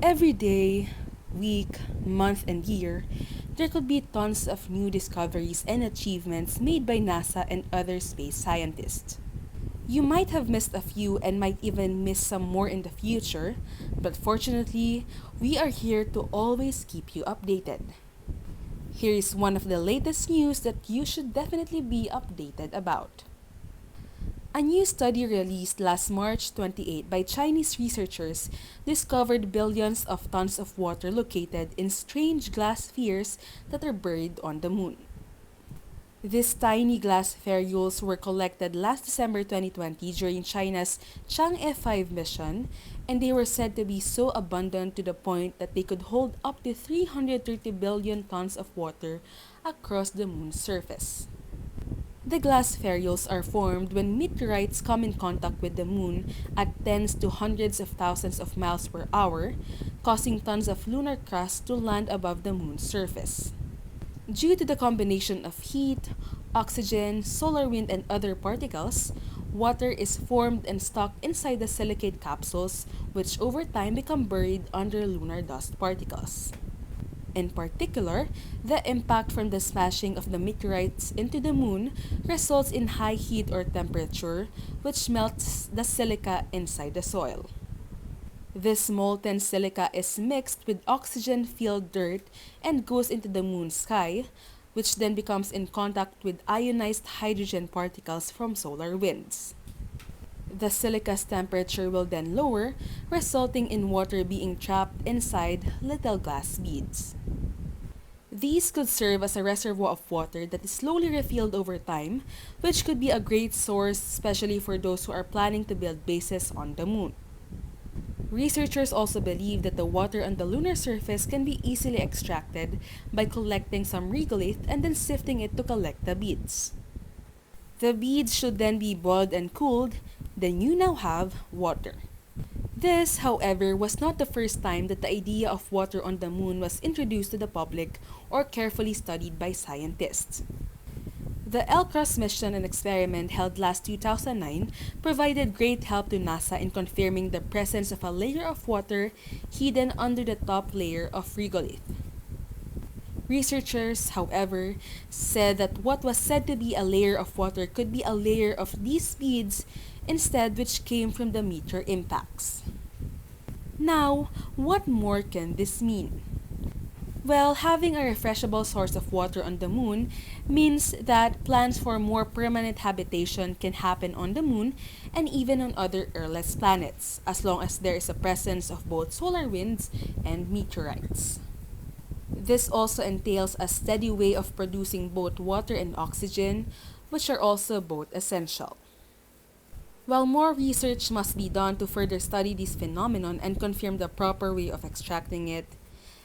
Every day, week, month, and year, there could be tons of new discoveries and achievements made by NASA and other space scientists. You might have missed a few and might even miss some more in the future, but fortunately, we are here to always keep you updated. Here is one of the latest news that you should definitely be updated about. A new study released last March 28 by Chinese researchers discovered billions of tons of water located in strange glass spheres that are buried on the moon. These tiny glass spherules were collected last December 2020 during China's Chang'e 5 mission, and they were said to be so abundant to the point that they could hold up to 330 billion tons of water across the moon's surface. The glass spherules are formed when meteorites come in contact with the moon at tens to hundreds of thousands of miles per hour, causing tons of lunar crust to land above the moon's surface. Due to the combination of heat, oxygen, solar wind, and other particles, water is formed and stuck inside the silicate capsules, which over time become buried under lunar dust particles. In particular, the impact from the smashing of the meteorites into the moon results in high heat or temperature, which melts the silica inside the soil. This molten silica is mixed with oxygen-filled dirt and goes into the moon's sky, which then becomes in contact with ionized hydrogen particles from solar winds. The silica's temperature will then lower, resulting in water being trapped inside little glass beads. These could serve as a reservoir of water that is slowly refilled over time, which could be a great source, especially for those who are planning to build bases on the moon. Researchers also believe that the water on the lunar surface can be easily extracted by collecting some regolith and then sifting it to collect the beads. The beads should then be boiled and cooled, then you now have water. This, however, was not the first time that the idea of water on the moon was introduced to the public or carefully studied by scientists. The LCROSS mission and experiment held last 2009 provided great help to NASA in confirming the presence of a layer of water hidden under the top layer of regolith. Researchers, however, said that what was said to be a layer of water could be a layer of these beads instead, which came from the meteor impacts. Now, what more can this mean? Well, having a refreshable source of water on the moon means that plans for more permanent habitation can happen on the moon and even on other Earth-less planets, as long as there is a presence of both solar winds and meteorites. This also entails a steady way of producing both water and oxygen, which are also both essential. While more research must be done to further study this phenomenon and confirm the proper way of extracting it,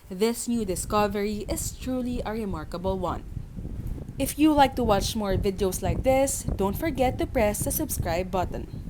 this new discovery is truly a remarkable one. If you like to watch more videos like this, don't forget to press the subscribe button.